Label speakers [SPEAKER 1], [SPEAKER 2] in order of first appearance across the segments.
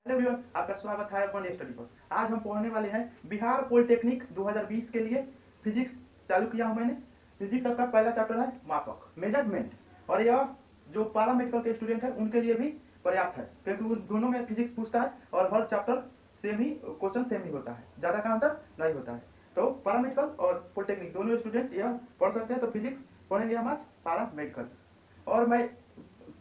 [SPEAKER 1] Hello everyone, आपका स्वागत है वन स्टडी पर। आज हम पढ़ने वाले हैं बिहार पॉलिटेक्निक 2020 के लिए फिजिक्स चालू किया हूं मैंने। फिजिक्स का पहला चैप्टर है मापक, मेजरमेंट, और यह जो पारा मेडिकल के स्टूडेंट है उनके लिए भी पर्याप्त है, क्योंकि उन दोनों में फिजिक्स पूछता है और हर चैप्टर सेम ही क्वेश्चन सेम ही होता है, ज़्यादा का अंतर नहीं होता है। तो पारा मेडिकल और पॉलिटेक्निक दोनों स्टूडेंट यह पढ़ सकते हैं। तो फिजिक्स पढ़ेंगे हम आज पारा मेडिकल, और मैं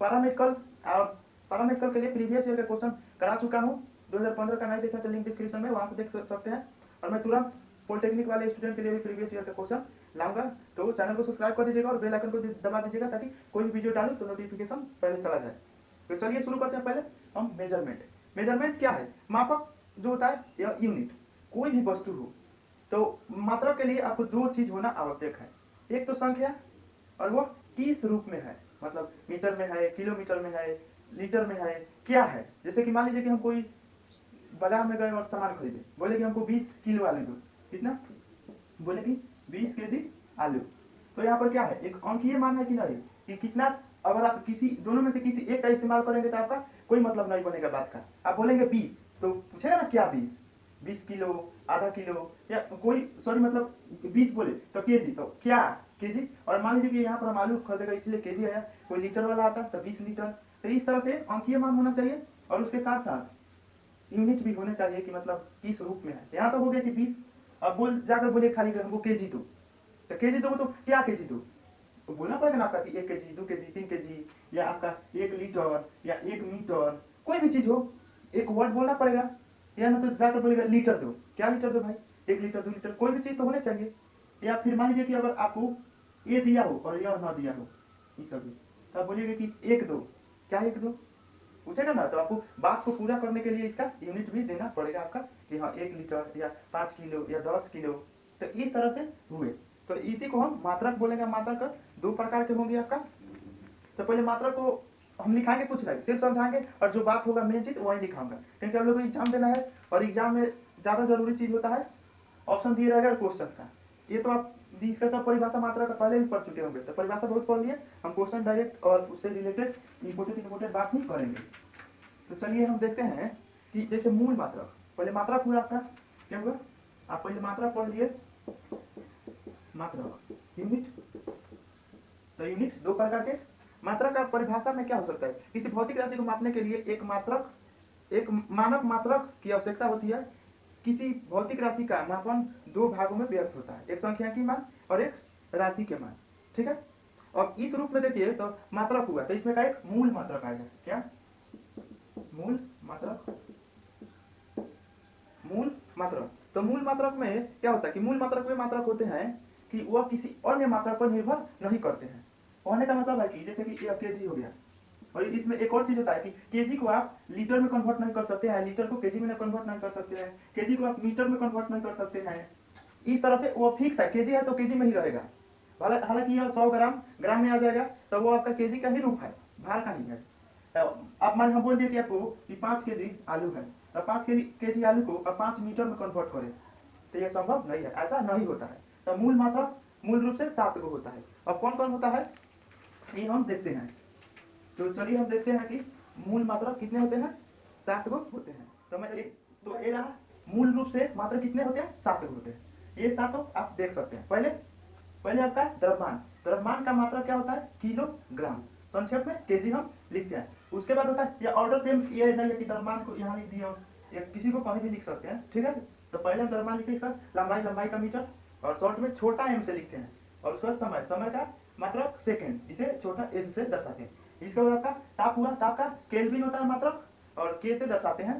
[SPEAKER 1] पैरामेडिकल और पैरामेडिकल के लिए प्रीवियस ईयर का क्वेश्चन करा चुका हूं। 2015 का नहीं देखा तो लिंक डिस्क्रिप्शन में वहां से देख सकते हैं। और मैं तुरंत पॉलिटेक्निक वाले स्टूडेंट के लिए भी प्रीवियस ईयर का क्वेश्चन लाऊंगा। तो चैनल को सब्सक्राइब कर दीजिएगा और बेल आइकन को दबा दीजिएगा ताकि कोई भी वीडियो डालूं तो नोटिफिकेशन पहले चला जाए। तो चलिए शुरू करते हैं। पहले हम मेजरमेंट क्या है? मापक जो होता है यह यूनिट, कोई भी वस्तु हो तो मात्रक के लिए आपको दो चीज होना आवश्यक है। एक तो संख्या, और वो किस रूप में है, मतलब मीटर में है, किलोमीटर में है, लीटर में है, क्या है। जैसे कि मान लीजिए कि हम कोई बाजार में गए और सामान खरीदे, बोले कि हमको 20 किलो आलू दो। कितना? बोले कि 20 केजी आलू। तो यहाँ पर क्या है, एक अंकीय मान है कि नहीं, कि कितना। अगर आप किसी दोनों में से किसी एक का इस्तेमाल करेंगे तो आपका कोई मतलब नहीं बनेगा बात का। आप बोलेंगे 20 तो पूछेगा ना क्या 20 किलो, आधा किलो, या कोई सॉरी मतलब 20 बोले तो केजी, तो क्या केजी। और मान लीजिए कि यहाँ पर हम आलू खरीदेगा इसलिए केजी आया, कोई लीटर वाला आता तो 20 लीटर। तो इस तरह से अंकीय मान होना चाहिए, और उसके साथ साथ यूनिट भी होने चाहिए कि मतलब किस रूप में है। यहाँ तो हो गया कि 20। अब बोल जाकर बोले खाली हमको केजी दो, तो केजी दो तो क्या केजी दो, तो बोलना पड़ेगा ना आपका कि 1 केजी, 2 केजी, 3 केजी, या आपका 1 लीटर या 1 मीटर, कोई भी चीज हो एक वर्ड बोलना पड़ेगा। या ना तो जाकर बोलेगा लीटर दो, क्या लीटर दो भाई, 1 लीटर 2 लीटर, कोई भी चीज तो होने चाहिए। या फिर मान लीजिए कि अगर आपको ये दिया हो और यह ना दिया हो, इस सभी, तो आप बोलिएगा कि 1 2, क्या 1 2 पूछेगा ना, तो आपको बात को पूरा करने के लिए इसका यूनिट भी देना पड़ेगा आपका, कि हाँ 1 लीटर या 5 किलो या 10 किलो। तो इस तरह से हुए, तो इसी को हम मात्रक बोलेंगे। मात्रक 2 प्रकार के होंगे आपका। तो पहले मात्रक को हम लिखाएंगे, कुछ नहीं सिर्फ समझाएंगे, और जो बात होगा मेन चीज वही लिखाऊंगा, क्योंकि हम लोग को एग्जाम देना है और एग्जाम में ज्यादा जरूरी चीज होता है ऑप्शन दिए रहेगा क्वेश्चन का। ये तो आप इसका सब परिभाषा मात्रा का पहले भी पढ़ चुके होंगे, तो परिभाषा बहुत पढ़ लिए। हम क्वेश्चन डायरेक्ट और उससे रिलेटेड इंपोर्टेंट बात नहीं करेंगे। तो चलिए हम देखते हैं कि जैसे मूल मात्रक, पहले मात्रक हुआ आपका, क्या हुआ, आप पहले मात्रक पढ़ लिए। मात्रक यूनिट, तो यूनिट 2 प्रकार के। मात्रक का परिभाषा में क्या हो सकता है, किसी भौतिक राशि को मापने के लिए एक मात्रक, एक मानक मात्रक की आवश्यकता होती है। किसी भौतिक राशि का मापन 2 भागों में व्यक्त होता है, एक संख्या की मान और एक राशि के मान। ठीक है, और इस रूप में देखिए तो मात्रक हुआ, तो इसमें का एक मूल मात्रक आएगा। क्या? मूल मात्रक। मूल मात्रक, तो मूल मात्रक में क्या होता है कि मूल मात्रक वे मात्रक होते हैं कि वह किसी अन्य मात्रक पर निर्भर नहीं करते हैं। होने का मतलब है कि जैसे कि यह केजी हो गया, और इसमें एक और चीज होता है कि केजी को आप लीटर में कन्वर्ट नहीं कर सकते हैं, लीटर को केजी में कन्वर्ट नहीं कर सकते हैं, केजी को आप मीटर में कन्वर्ट नहीं कर सकते हैं। इस तरह से वो फिक्स है, केजी है तो केजी में ही रहेगा। हालांकि यह 100 ग्राम ग्राम में आ जाएगा, तो वो आपका केजी का ही रूप है, भार का ही है। आप मान हम बोल दिए कि आपको 5 केजी आलू है, तो 5 केजी आलू को आप 5 मीटर में कन्वर्ट करें, तो यह संभव नहीं है, ऐसा नहीं होता है। तो मूल मात्रा मूल रूप से 7 गो होता है। अब कौन कौन होता है ये हम देखते हैं। तो चलिए हम देखते हैं कि मूल मात्रा कितने होते हैं, 7 गो होते हैं। तो मैं तो ये रहा मूल रूप से मात्रा कितने होते हैं, 7 गो होते हैं। ये 7 आप देख सकते हैं। पहले पहले आपका द्रव्यमान, द्रव्यमान का मात्रा क्या होता है, किलोग्राम, संक्षेप में केजी हम लिखते हैं। उसके बाद होता है ये ऑर्डर सेम, ये नहीं है कि द्रव्यमान को यहाँ लिख दिया, या किसी को कहीं भी लिख सकते हैं। ठीक है, तो पहले हम द्रव्यमान लिखे, इसका लंबाई, लंबाई का मीटर, और शॉर्ट में छोटा एम से लिखते हैं। और उसके बाद समय, समय का मात्रक सेकेंड, इसे छोटा एस से दर्शाते हैं। इसके बाद आपका ताप हुआ, ताप का केल्विन होता है मात्रक, और के से दर्शाते हैं।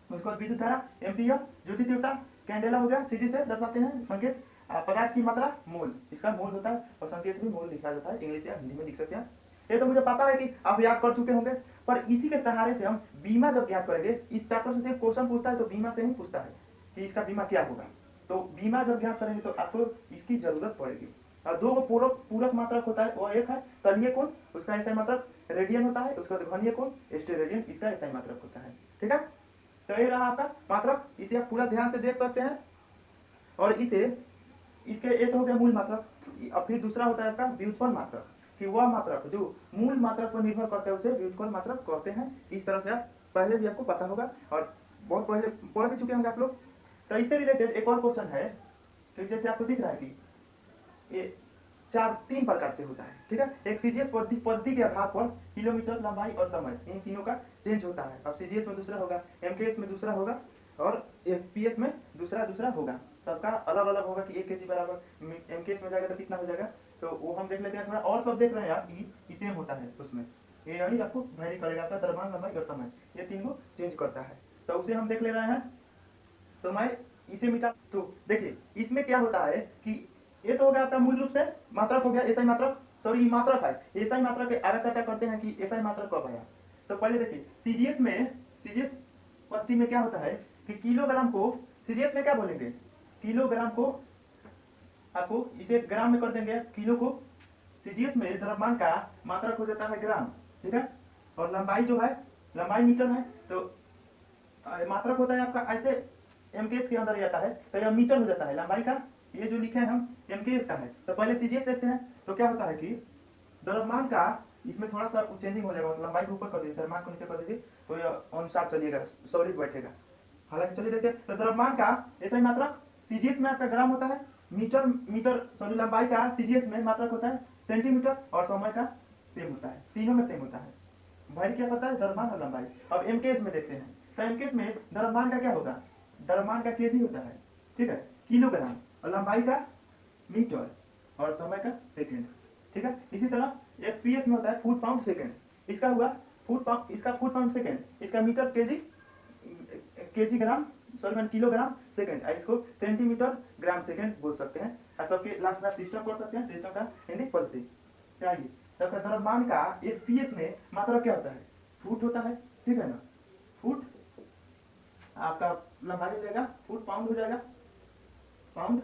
[SPEAKER 1] उसके बाद विद्युत धारा एम्पियर, ज्योति तीव्रता कैंडेला हो गया, सीडी से दर्शाते हैं संकेत। पदार्थ की मात्रा मोल, इसका मोल होता है, और संकेत भी मोल लिखा जाता है, इंग्लिश या हिंदी में लिख सकते हैं। ये तो मुझे पता है कि आप याद कर चुके होंगे, पर इसी के सहारे से हम बीमा जब याद करेंगे, इस चैप्टर से सिर्फ क्वेश्चन पूछता है तो बीमा से ही पूछता है कि इसका बीमा क्या होगा। तो बीमा जब याद करेंगे तो आपको इसकी जरूरत पड़ेगी। और 2 पूरक मात्रक होता है, वो एक है तलीय कोण, उसका ऐसा मात्रक रेडियन होता है। उसके बाद घनीय कोण स्टेरेडियन, इसका ऐसा मात्रक होता है। ठीक है, तो ये रहा आपका मात्रक, इसे आप पूरा ध्यान से देख सकते हैं। और इसे इसके एक हो गया मूल मात्रक। अब फिर दूसरा होता है आपका व्युत्पन्न मात्रक, कि वह मात्रक जो मूल मात्रक पर निर्भर करते हैं उसे व्युत्पन्न मात्रक कहते हैं। इस तरह से आप पहले भी आपको पता होगा और बहुत पहले पढ़ भी चुके होंगे आप लोग। तो इससे रिलेटेड एक और क्वेश्चन है कि जैसे आपको दिख रहा है कि ये तीन प्रकार से होता है, ठीक है। एक सीजीएस पद्धति के आधार पर किलोमीटर, लंबाई और समय, इन तीनों का चेंज होता है। अब सीजीएस में दूसरा होगा, एमकेएस में दूसरा होगा और एफपीएस में दूसरा होगा। सबका अलग अलग होगा कि 1 kg बराबर एमकेएस में जाएगा तो कितना हो जाएगा, तो वो हम देख लेते हैं थोड़ा। और सब देख रहे हैं आप कि सेम होता है उसमें, ये यही आपको वैरी करेगा आपका द्रव्यमान, लंबाई और समय, ये तीनों चेंज करता है। तो उसे हम देख ले रहे हैं। तो मैं इसे मिटा, तो देखिए इसमें क्या होता है कि ये तो हो गया आपका मूल रूप से मात्रक हो गया, एसआई मात्रक, सॉरी मात्रक है, एसआई मात्रक के आगे चर्चा करते हैं कि एसआई मात्रक कब आया। तो पहले देखिए सीजीएस पद्धति में क्या होता है कि किलोग्राम को सीजीएस में क्या बोलेंगे, किलोग्राम को आपको इसे ग्राम में कर देंगे, किलो को सीजीएस में द्रव्यमान का मात्रक हो जाता है ग्राम, ठीक है। और लंबाई जो है, लंबाई मीटर है, तो मात्रक होता है आपका ऐसे एमकेएस के अंदर जाता है तो यह मीटर हो जाता है। लंबाई का ये जो लिखे हैं हम एमकेएस का है। तो पहले सीजीएस देखते हैं। तो क्या होता है कि द्रव्यमान का इसमें थोड़ा सा चेंजिंग हो जाएगा, लंबाई को ऊपर कर दीजिए, द्रव्यमान को नीचे कर दीजिए, तो यह अनुसार चलिएगा, सॉलिड बैठेगा। हालांकि चलिए देखते हैं। तो द्रव्यमान का ऐसा ही मात्रक सीजीएस में आपका ग्राम होता है, मीटर सॉरी लंबाई का सीजीएस में मात्रक होता है सेंटीमीटर, और समय का सेम होता है, तीनों में सेम होता है। भाई क्या पता है, द्रव्यमान और लंबाई। अब एमकेएस में देखते हैं। तो एमकेएस में द्रव्यमान का क्या होगा, द्रव्यमान का केजी होता है, ठीक है, किलोग्राम, और लंबाई का मीटर, और समय का सेकंड, ठीक है। इसी तरह एफपीएस में होता है फुट पाउंड सेकंड, इसका हुआ फुट पाउंड, इसका फुट पाउंड सेकंड, इसका metre KG gram sorry kilogram second, इसको सेंटीमीटर ग्राम सेकंड बोल सकते हैं। सबके लास्ट में सिस्टम बोल सकते हैं, सिस्टम का हिंदी पद्धति क्या है। तब द्रव्यमान का एफपीएस में मात्रक क्या होता है, फुट होता है, ठीक है ना। फुट आपका लंबाई हो जाएगा, फुट पाउंड हो जाएगा, पाउंड,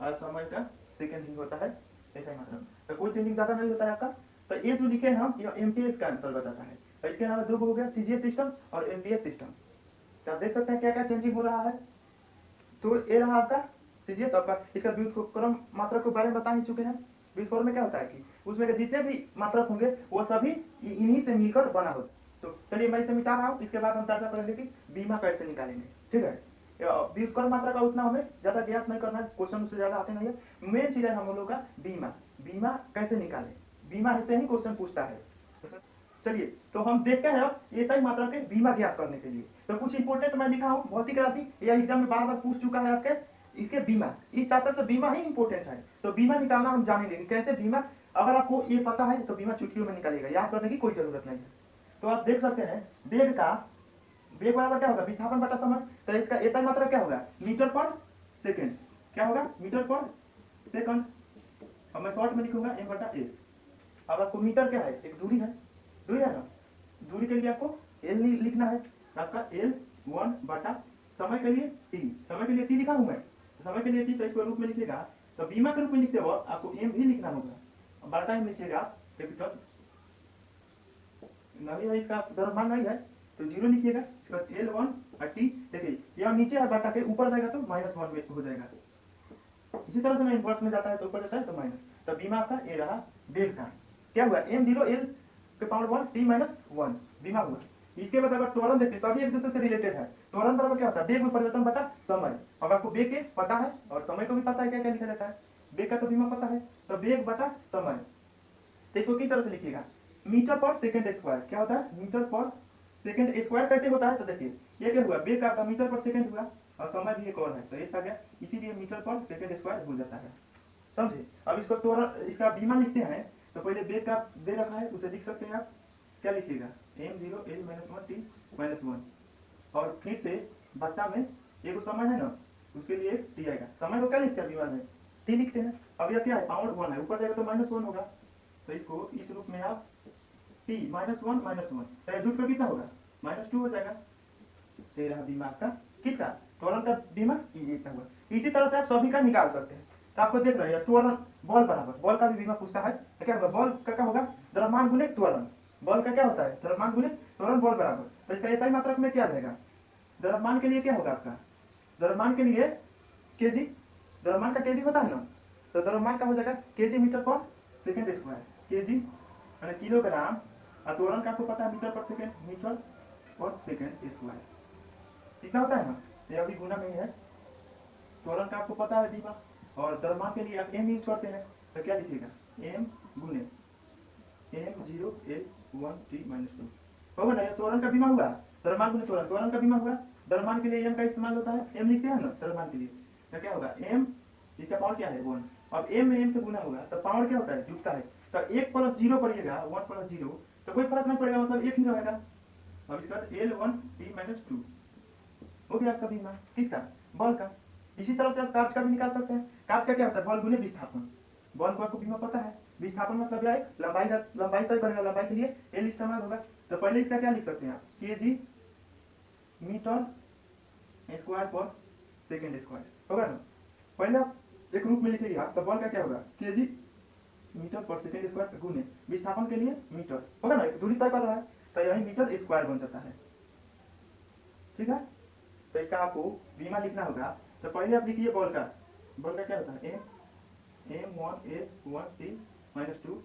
[SPEAKER 1] और समय का सेकंड ही होता है, ऐसा ही मतलब। तो कोई चेंजिंग ज्यादा नहीं होता है आपका। तो ये जो लिखे हैं हम, ये एमपीएस का अंतर्गत आता है। तो इसके अलावा दो हो गया, सीजीएस सिस्टम और एमपीएस सिस्टम। तो आप देख सकते हैं क्या क्या चेंजिंग हो रहा है। तो ये रहा आपका सीजीएस, आपका इसका व्युत्क्रम मात्रक के बारे में बता ही चुके हैं। व्युत्क्रम में क्या होता है कि उसमें के जितने भी मात्रक होंगे वो सभी इन्हीं से मिलकर बना होता। तो चलिए मैं इसे मिटा रहा हूँ, इसके बाद हम चर्चा करेंगे कि बीमा कैसे निकालेंगे, ठीक है। व्युत्क्रम मात्रा का उतना हमें ज्यादा ज्ञात नहीं करना है, क्वेश्चन उससे ज्यादा आते नहीं है। मेन चीज है हम लोगों का बीमा, बीमा कैसे निकाले, बीमा ऐसे ही क्वेश्चन पूछता है। चलिए तो हम देखते हैं अब एसआई मात्रा के बीमा ज्ञात करने के लिए। तो कुछ इंपोर्टेंट मैं लिखा हूँ, भौतिक राशि, यह एग्जाम में बार बार पूछ चुका है आपके, इसके बीमा, इस चैप्टर से बीमा ही इंपोर्टेंट है। तो बीमा निकालना हम जानेंगे कि कैसे बीमा, अगर आपको ये पता है तो बीमा चुटकियों में निकालेगा, याद करने की कोई जरूरत नहीं है। तो आप देख सकते हैं वेग बराबर क्या होगा, विस्थापन बटा समय। तो इसका एसआई मात्रा क्या होगा, मीटर पर सेकंड, क्या होगा, मीटर पर सेकंड। अब मैं शॉर्ट में लिखूंगा m बटा s। अब आपको मीटर क्या है, एक दूरी है ना, दूरी के लिए आपको l लिखना है, आपका l1 बटा समय के लिए t, समय के लिए t लिखा हूं मैं, समय के लिए t, तो इसको रूप में लिखिएगा। तो बीमा के रूप में लिखते हो आपको m भी लिखना होगा, बटा m लिखिएगा, कैपिटल नहीं है, इसका द्रव्यमान नहीं है तो 0 लिखिएगा, इसका L1 और T। देखिए यह नीचे है बटा के, ऊपर जाएगा तो -1 में हो जाएगा। इसी तरह से ना इनवर्स में जाता है तो ऊपर जाता है तो माइनस। तो बीमा आपका ये रहा वेग का, क्या हुआ m0 L के पावर 1 T - 1 बीमा हुआ। इसके बाद अगर त्वरण देखते, सभी एक दूसरे से रिलेटेड है। त्वरण बराबर क्या होता है, वेग में परिवर्तन बटा समय। अब आपको वेग के पता है और समय को भी पता है क्या क्या लिखा जाता है, वेग का तो बीमा पता है, तो वेग बटा समय। तो इसको किस तरह से लिखिएगा, मीटर पर सेकंड स्क्वायर, क्या होता है, मीटर पर सेकंड स्क्वायर कैसे होता है। तो देखिए ये क्या हुआ, वेग का मीटर पर सेकंड हुआ और समय भी एक और है, तो ये आ गया, इसीलिए मीटर पर सेकंड स्क्वायर हो जाता है, समझे। अब इसको त्वरण, इसका बीमा लिखते हैं। तो पहले वेग का दे रखा है, उसे लिख सकते हैं आप, क्या लिखिएगा, m0 L - 1 T - 1, और फिर से बट्टा में एक समय है ना, उसके लिए टी आएगा। समय को क्या लिखते हैं बीमा में, टी लिखते हैं। अब यह क्या है, पावर 1 है, ऊपर जाएगा तो -1 होगा, तो इसको इस रूप में आप t -1 तो जुट कर कितना होगा, -2 हो जाएगा। तेरह बीमा आपका किसका, त्वरण का बीमा, ये इतना हुआ। इसी तरह से आप सभी का निकाल सकते हैं। तो आपको देख रहे हैं त्वरण, बॉल बराबर, बॉल का भी बीमा पूछता है, तो क्या होगा, बॉल का क्या होगा, द्रव्यमान गुने त्वरण। बॉल का क्या होता है, द्रव्यमान गुने त्वरण, बॉल बराबर। तो इसका एसआई मात्रक में क्या जाएगा, द्रव्यमान के लिए क्या होगा आपका, द्रव्यमान के लिए केजी, द्रव्यमान का केजी होता है ना, तो द्रव्यमान का हो जाएगा केजी मीटर पर सेकंड स्क्वायर, केजी किलोग्राम, और त्वरण का आपको पता है मीटर पर सेकंड, मीटर पर सेकेंड स्क्वायर कितना होता है ना, ये अभी गुना में ही है। त्वरण का आपको पता है बीमा, और द्रव्यमान के लिए आप m यूज करते हैं, तो क्या लिखिएगा m गुने m0l1t-2 होगा ना, ये त्वरण का बीमा हुआ। द्रव्यमान गुने त्वरण, त्वरण का बीमा हुआ। द्रव्यमान के लिए m का इस्तेमाल होता है, m लिखते हैं ना द्रव्यमान के लिए, तो क्या होगा m, इसका पावर क्या है 1। अब m में m से गुना होगा तो पावर क्या होता है जुटता है, तो 1 + 0 पड़ेगा 1 + 0 तो कोई फर्क नहीं पड़ेगा, मतलब एक ही रहेगा। अब इसका l1t-2 हो गया आपका बीमा किसका, बल का। इसी तरह से आप कांच का भी निकाल सकते हैं। कांच का क्या होता है, बल गुने विस्थापन। बल को आपको बीमा पता है, विस्थापन मतलब क्या है, लंबाई तय करेगा, लंबाई के लिए एल इस्तेमाल होगा। तो पहले इसका क्या लिख सकते हैं आप, kg मीटर स्क्वायर पर सेकेंड स्क्वायर होगा ना। पहले आप एक रूप में लिखिएगा, तो बल का क्या होगा kg मीटर पर सेकेंड स्क्वायर गुने विस्थापन के लिए मीटर होगा ना, दूरी तय कर रहा है तो यही मीटर स्क्वायर बन जाता है। ठीक है, तो इसका आपको बीमा लिखना होगा। तो पहले आप लिखिए बल का, बल का क्या होता है m1l1t-2,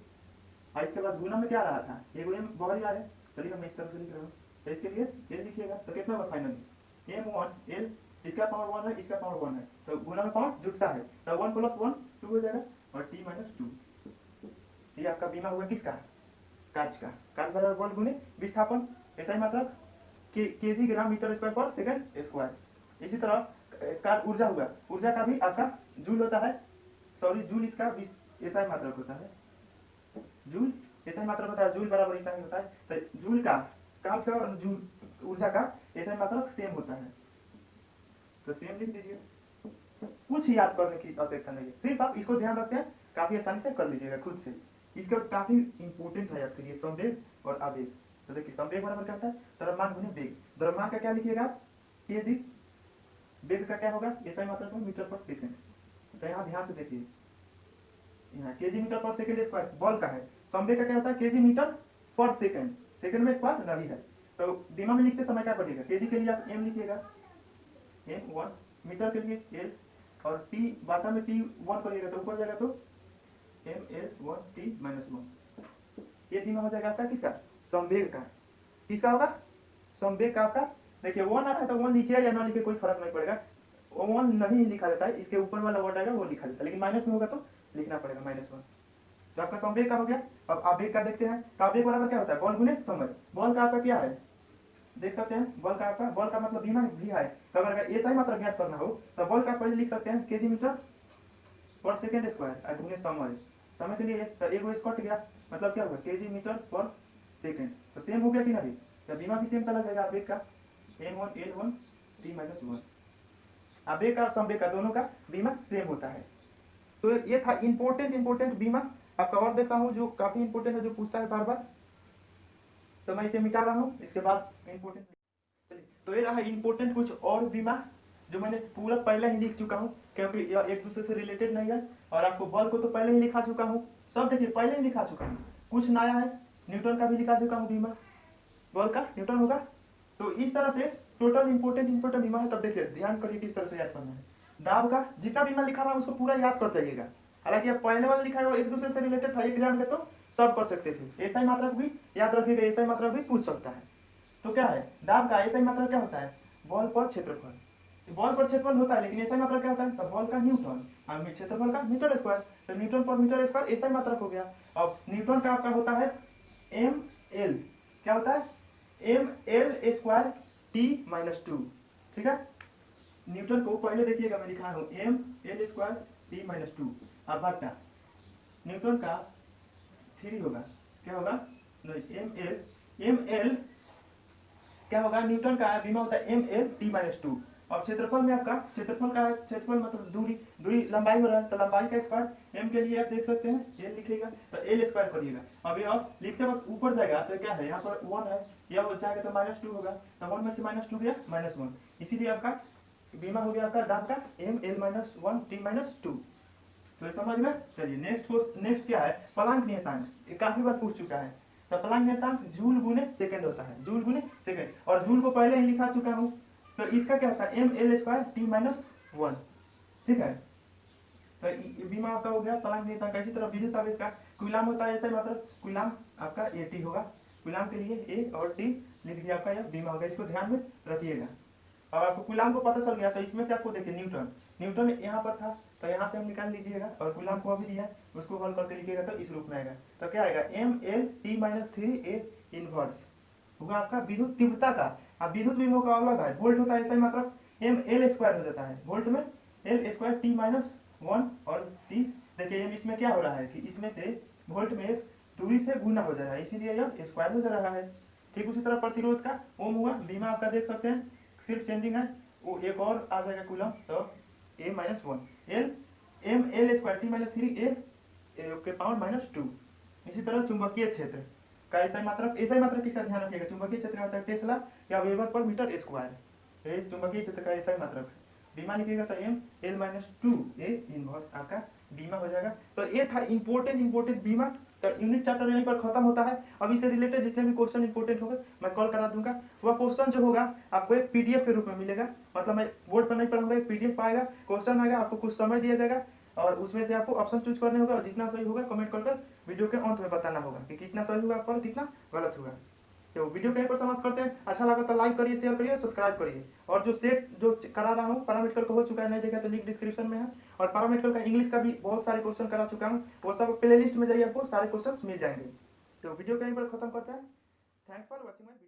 [SPEAKER 1] और इसके बाद गुना में क्या रहा था, एक m बगल आ है, चलिए मैं इस तरह से लिख रहा हूँ। तो इसके लिए l लिखिएगा, तो कितना होगा फाइनली m1l, इसका पावर 1 है, इसका पावर 1 है, तो गुना में पावर जुटता है, तो 1 + 1 2 हो जाएगा, और t-2। ये आपका बीमा हुआ किसका, कांच का। कांच बराबर बल गुने विस्थापन, ऐसा ही मतलब kg ग्राम मीटर स्क्वायर पर सेकेंड स्क्वायर। इसी तरह का ऊर्जा हुआ, ऊर्जा का भी आपका जूल होता है, सॉरी जूल इसका ऐसा ही मात्रक होता है, जूल ऐसा ही मात्रक होता है, जूल बराबर इतना ही होता है। तो जूल का, कांच का और जूल ऊर्जा का ऐसा ही मात्रक सेम होता है, तो सेम लिख दीजिए। कुछ याद करने की आवश्यकता नहीं है, सिर्फ आप इसको ध्यान रखते हैं, काफी आसानी से कर लीजिएगा खुद से। इसका काफी इंपोर्टेंट है आपके लिए संवेग और आवेग। तो देखिए संवेग बराबर क्या होता है, द्रव्यमान गुने वेग। द्रव्यमान का क्या लिखिएगा kg, वेग का क्या होगा ऐसा ही मात्रक मीटर पर सेकेंड। तो यहाँ ध्यान से देखिए, यहाँ kg मीटर पर सेकेंड स्क्वायर बल का है, संवेग का क्या होता है kg मीटर पर सेकेंड, सेकेंड में स्क्वायर नहीं है। तो बीमा में लिखते समय क्या पड़ेगा, kg के लिए आप m लिखिएगा m1, मीटर के लिए l, और t बाटा में t1 करिएगा तो ऊपर जाएगा तो ml1t-1। ये बीमा हो जाएगा आपका किसका, संवेग का। किसका होगा, संवेग का आपका। देखिए 1 आ रहा है तो 1 लिखिए या ना लिखिए कोई फर्क नहीं पड़ेगा, 1 नहीं लिखा जाता है, इसके ऊपर वाला वर्ड आएगा वो लिखा जाता है, लेकिन माइनस में होगा तो लिखना पड़ेगा -1। तो आपका संवेग का हो गया। अब आवेग का देखते हैं, तो आवेग बराबर क्या होता है, बल गुने समय। बल का आपका क्या है देख सकते हैं, बल का आपका, बल का मतलब बीमा भी है। तो अगर ऐसा ही मात्रा ज्ञात करना हो तो बल का पहले लिख सकते हैं kg मीटर पर सेकेंड स्क्वायर गुने समय। समय के लिए एक कट गया, मतलब क्या होगा kg मीटर पर सेकेंड, तो सेम हो गया कि नहीं, तो बीमा भी सेम चला जाएगा आवेग का m1l1t-1। आवेग का और संवेग का दोनों का बीमा सेम होता है। तो ये था इंपोर्टेंट बीमा आपका। और देखता हूँ जो काफी इंपोर्टेंट है, जो पूछता है बार बार, तो मैं इसे मिटा रहा हूँ, इसके बाद इंपोर्टेंट। तो ये रहा इंपोर्टेंट कुछ और बीमा जो मैंने पूरा पहले ही लिख चुका हूँ, क्योंकि यह एक दूसरे से रिलेटेड नहीं है। और आपको बल को तो पहले ही लिखा चुका हूँ, सब देखिए पहले ही लिखा चुका हूँ, कुछ नया है। न्यूटन का भी लिखा चुका हूँ बीमा, बल का न्यूटन होगा। तो इस तरह से टोटल इंपोर्टेंट बीमा है। तब देखिए ध्यान करिए किस तरह से याद करना है। दाब का जितना बीमा लिखा रहा है उसको पूरा याद कर जाइएगा। हालांकि अब पहले वाला लिखा है वो एक दूसरे से रिलेटेड था, एक एग्जाम में तो सब कर सकते थे। ऐसा ही मात्रक भी याद रखिएगा, ऐसा ही मात्रक भी पूछ सकता है। तो क्या है दाब का ऐसा ही मात्रक क्या होता है, बल पर क्षेत्रफल। बल पर क्षेत्रफल होता है, लेकिन ऐसा ही मात्रक क्या होता है, तो बल का न्यूटन और क्षेत्रफल का मीटर स्क्वायर। तो न्यूटन पर मीटर स्क्वायर ऐसा ही मात्रक हो गया। अब न्यूटन का आपका होता है ml, क्या होता है ml स्क्वायर t-2। ठीक है, न्यूटन को पहले देखिएगा मैं लिखा हूं ml स्क्वायर t-2। अब बटा न्यूटन का 3 होगा, क्या होगा ml क्या होगा, न्यूटन का बीमा होता है ml t-2। अब क्षेत्रफल में आपका क्षेत्रफल का, क्षेत्रफल मतलब दूरी लंबाई हो रहा है, तो लंबाई का स्क्वायर m के लिए आप देख सकते हैं l लिखेगा, तो l स्क्वायर करिएगा। अब ये लिखते वक्त ऊपर जाएगा तो क्या है, यहाँ पर 1 है, यह जाएगा तो -2 होगा, तो 1 में से -2 गया -1, इसीलिए आपका बीमा हो गया आपका दाब का ml-1t-2। तो समझ में। चलिए नेक्स्ट क्या है, प्लांक नियतांक। ये काफी बार पूछ चुका है। तो प्लांक नियतांक जूल गुने सेकंड होता है, जूल गुने सेकंड, और जूल को पहले ही लिखा चुका हूँ। तो इसका क्या होता है ml स्क्वायर t-1। ठीक है, तो बीमा आपका हो गया प्लांक नियतांक। इसी तरह विद्युत आवेश का कूलाम होता है, ऐसा मतलब कूलाम आपका AT होगा, कूलाम के लिए A और T लिख दिया आपका, यह बीमा हो गया, इसको ध्यान में रखिएगा। अब आपको कूलाम को पता चल गया, तो इसमें से आपको देखिए न्यूटन, न्यूटन यहाँ पर था तो यहाँ से हम निकाल लीजिएगा, और कूलाम को अभी दिया है उसको हल करके लिखिएगा तो इस रूप में आएगा। तो क्या आएगा, ML-T-3 A इनवर्स हुआ आपका विद्युत तीव्रता का। अब विद्युत विभव का अलग है, वोल्ट होता है, ऐसा ही मतलब ML² हो जाता है, वोल्ट में L² T-1 और T। देखिए एम इसमें क्या हो रहा है कि इसमें से वोल्ट में दूरी से गुना हो जा रहा है, इसीलिए यह स्क्वायर हो जा रहा है। ठीक उसी तरह प्रतिरोध का ओम हुआ, बीमा आपका देख सकते हैं सिर्फ चेंजिंग है, वो एक और आ जाएगा कूलम, तो A-1 ML² T-3 A (2). इसी तरह चुंबकीय क्षेत्र का ऐसा ही मात्रक किसका ध्यान रखिएगा, चुंबकीय क्षेत्र होता है टेस्ला या वेबर पर मीटर स्क्वायर, ये चुंबकीय क्षेत्र का ऐसा ही मात्रक है। बीमा लिखिएगा तो ML-2A इनवर्स आपका बीमा हो जाएगा। तो ये था इंपॉर्टेंट बीमा। तो यूनिट चैप्टर यहीं पर खत्म होता है। अब इससे रिलेटेड जितने भी क्वेश्चन इंपॉर्टेंट होंगे मैं कॉल करा दूंगा, वह क्वेश्चन जो होगा आपको एक पीडीएफ के रूप में मिलेगा, मतलब मैं बोर्ड पर नहीं पढ़ाऊंगा, एक पीडीएफ आएगा, क्वेश्चन आएगा, आपको कुछ समय दिया जाएगा और उसमें से आपको ऑप्शन चूज करने होगा और जितना सही होगा कमेंट कर वीडियो के अंत में बताना होगा कि कितना सही हुआ आपका और कितना गलत हुआ। तो वीडियो कहीं पर समाप्त करते हैं। अच्छा लगा तो लाइक करिए, शेयर करिए, सब्सक्राइब करिए। और जो सेट जो करा रहा हूँ पैरामेडिकल का हो चुका है, नहीं देखा तो लिंक डिस्क्रिप्शन में है, और पैरामेडिकल का इंग्लिश का भी बहुत सारे क्वेश्चन करा चुका हूँ, वो सब प्ले लिस्ट में जाइए, आपको सारे क्वेश्चन मिल जाएंगे। तो वीडियो कहीं पर खत्म करते हैं। Thanks for watching my video.